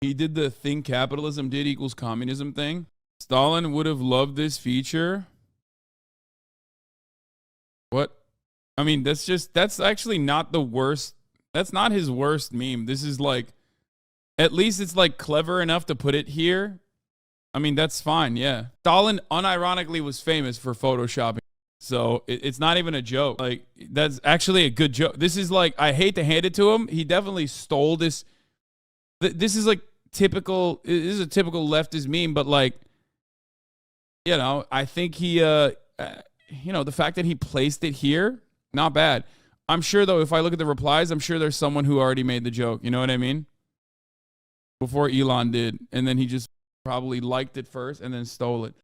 He did the thing capitalism did equals communism thing. Stalin would have loved this feature. What? I mean, that's actually not the worst. That's not his worst meme. This is like, at least it's like clever enough to put it here. I mean, that's fine, yeah. Stalin unironically was famous for photoshopping. So it's not even a joke. Like, that's actually a good joke. This is like, I hate to hand it to him. He definitely stole this. This is like typical, this is a typical leftist meme, but like, you know, I think he, you know, the fact that he placed it here, not bad. I'm sure, though, if I look at the replies, I'm sure there's someone who already made the joke. You know what I mean? Before Elon did. And then he just probably liked it first and then stole it.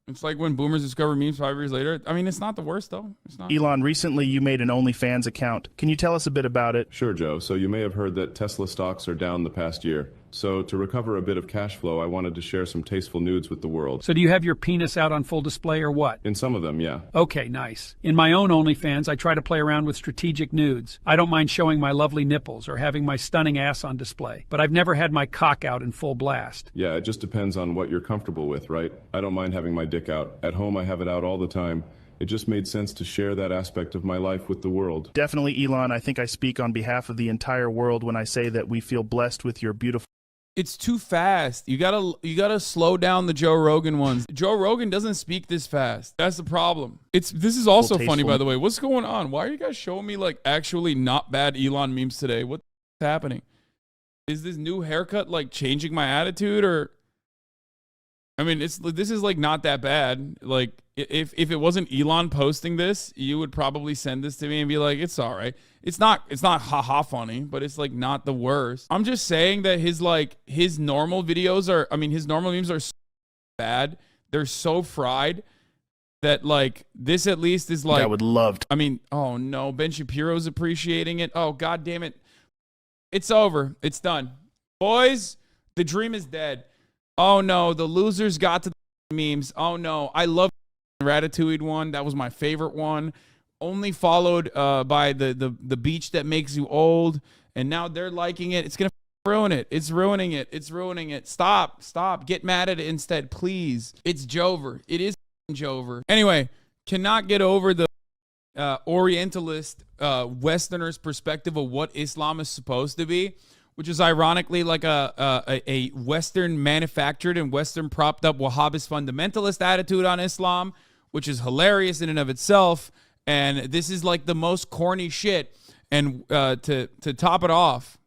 It's like when boomers discover memes 5 years later. I mean, it's not the worst, though. It's not. Elon, recently you made an OnlyFans account. Can you tell us a bit about it? Sure, Joe. So you may have heard that Tesla stocks are down the past year. So to recover a bit of cash flow, I wanted to share some tasteful nudes with the world. So do you have your penis out on full display or what? In some of them, yeah. Okay, nice. In my own OnlyFans, I try to play around with strategic nudes. I don't mind showing my lovely nipples or having my stunning ass on display, but I've never had my cock out in full blast. Yeah, it just depends on what you're comfortable with, right? I don't mind having my dick out. At home, I have it out all the time. It just made sense to share that aspect of my life with the world. Definitely, Elon. I think I speak on behalf of the entire world when I say that we feel blessed with your beautiful... It's too fast. You gotta slow down the Joe Rogan ones. Joe Rogan doesn't speak this fast. That's the problem. This is also funny, by the way. What's going on? Why are you guys showing me like actually not bad Elon memes today? What's happening? Is this new haircut like changing my attitude, or? I mean, this is like not that bad. Like if it wasn't Elon posting this, you would probably send this to me and be like, it's all right. It's not haha funny, but it's like not the worst. I'm just saying that his normal videos are, I mean, his normal memes are so bad. They're so fried that like this at least is like, I would love to. I mean, oh no, Ben Shapiro's appreciating it. Oh, God damn it. It's over. It's done. Boys, the dream is dead. Oh no, the losers got to the memes. Oh no, I love the Ratatouille one. That was my favorite one. Only followed by the beach that makes you old. And now they're liking it. It's going to ruin it. It's ruining it. It's ruining it. Stop. Get mad at it instead, please. It's Jover. It is Jover. Anyway, cannot get over the Orientalist Westerner's perspective of what Islam is supposed to be, which is ironically like a Western manufactured and Western propped up Wahhabist fundamentalist attitude on Islam, which is hilarious in and of itself. And this is like the most corny shit. And to top it off,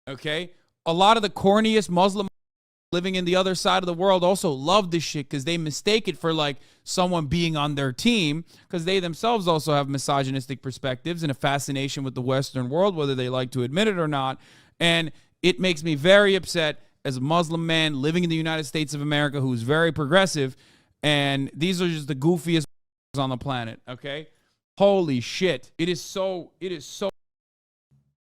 okay, a lot of the corniest Muslim living in the other side of the world also love this shit because they mistake it for like someone being on their team, because they themselves also have misogynistic perspectives and a fascination with the Western world, whether they like to admit it or not. And it makes me very upset as a Muslim man living in the United States of America who's very progressive. And these are just the goofiest on the planet, okay? Holy shit. It is so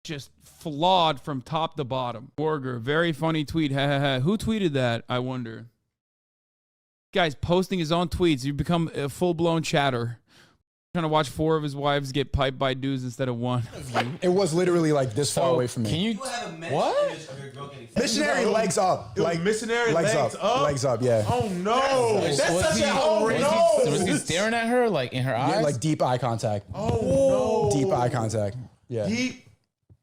just flawed from top to bottom. Borger, very funny tweet. Ha ha ha. Who tweeted that, I wonder? Guy's posting his own tweets. You become a full-blown chatter. Trying to watch 4 of his wives get piped by dudes instead of 1. It was literally like this far away from me. Can you what? Missionary legs up. Like missionary legs up. Legs up, yeah. Oh no. That's such a Was he staring at her like in her eyes? Yeah, like deep eye contact. Oh no. Deep eye contact. Yeah. Deep.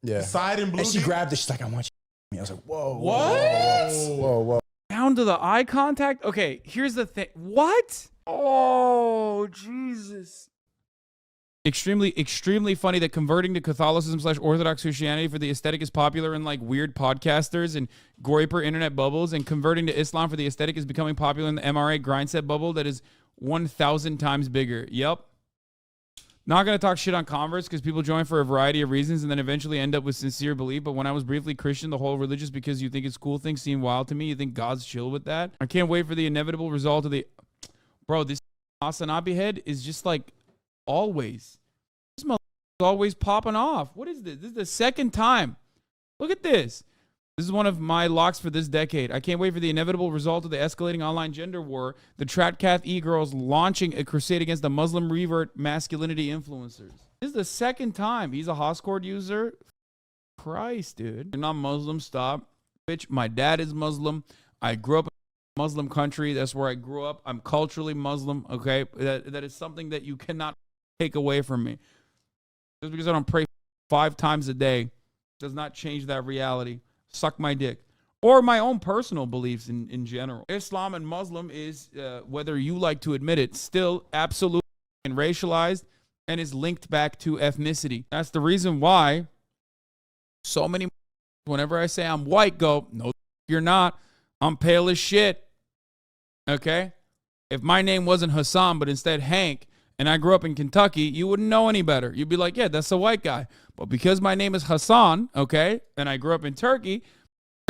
Yeah. Side and blue. And she grabbed it. She's like, I want you. I was like, whoa. What? Whoa. Down to the eye contact? Okay, here's the thing. What? Oh, Jesus. Extremely funny that converting to Catholicism / Orthodox Christianity for the aesthetic is popular in like weird podcasters and Groyper internet bubbles, and converting to Islam for the aesthetic is becoming popular in the MRA grindset bubble that is 1,000 times bigger. Yep. Not going to talk shit on converts because people join for a variety of reasons and then eventually end up with sincere belief. But when I was briefly Christian, the whole religious because you think it's cool thing seemed wild to me. You think God's chill with that? I can't wait for the inevitable result of the... Bro, this Hasanabi head is just like always. This motherfucker is always popping off. What is this? This is the second time. Look at this. This is one of my locks for this decade. I can't wait for the inevitable result of the escalating online gender war. The Tratcath e-girls launching a crusade against the Muslim revert masculinity influencers. This is the second time. He's a Hoscord user. Christ, dude. You're not Muslim, stop. Bitch, my dad is Muslim. I grew up in a Muslim country. That's where I grew up. I'm culturally Muslim, okay? That is something that you cannot take away from me. Just because I don't pray 5 times a day does not change that reality. Suck my dick. Or my own personal beliefs in general. Islam and Muslim is, whether you like to admit it, still absolutely racialized and is linked back to ethnicity. That's the reason why so many, whenever I say I'm white, go, no, you're not. I'm pale as shit. Okay? If my name wasn't Hassan, but instead Hank, and I grew up in Kentucky, you wouldn't know any better. You'd be like, yeah, that's a white guy. But because my name is Hassan, okay, and I grew up in Turkey,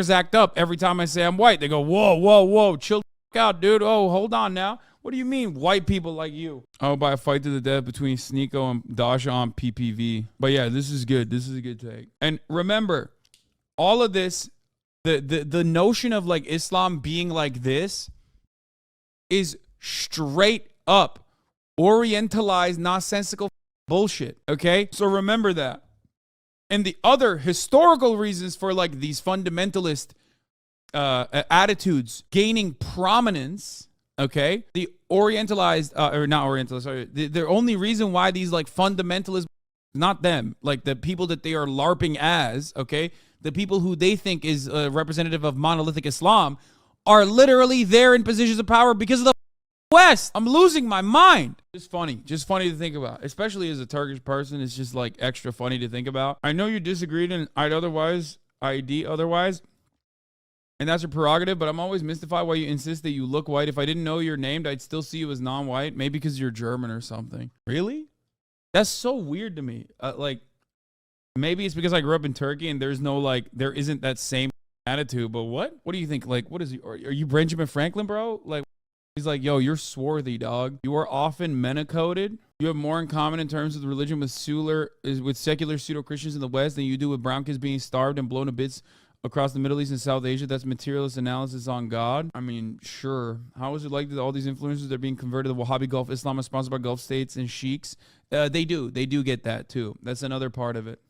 act up every time I say I'm white. They go, whoa, whoa, whoa, chill the out, dude. Oh, hold on now. What do you mean white people like you? Oh, by a fight to the death between Sneako and Dasha on PPV. But yeah, this is good. This is a good take. And remember, all of this, the notion of like Islam being like this is straight up orientalized, nonsensical bullshit. Okay? So remember that. And the other historical reasons for like these fundamentalist attitudes gaining prominence, okay? The orientalized, or not orientalist, sorry. The only reason why these like fundamentalists, not them, like the people that they are LARPing as, okay? The people who they think is representative of monolithic Islam are literally there in positions of power because of the West. I'm losing my mind. Just funny to think about, especially as a Turkish person. It's just like extra funny to think about. I know you disagreed and ID otherwise, and that's your prerogative, but I'm always mystified why you insist that you look white. If I didn't know you're named, I'd still see you as non-white, maybe because you're German or something. Really? That's so weird to me. Like, maybe it's because I grew up in Turkey and there's no like, there isn't that same attitude, but what do you think? Like, what is he? Are you Benjamin Franklin, bro? Like, he's like, yo, you're swarthy, dog. You are often mena-coded. You have more in common in terms of the religion with secular pseudo-Christians in the West than you do with brown kids being starved and blown to bits across the Middle East and South Asia. That's materialist analysis on God. I mean, sure. How is it like that all these influencers that are being converted to Wahhabi Gulf Islam are sponsored by Gulf states and sheiks? They do get that too. That's another part of it.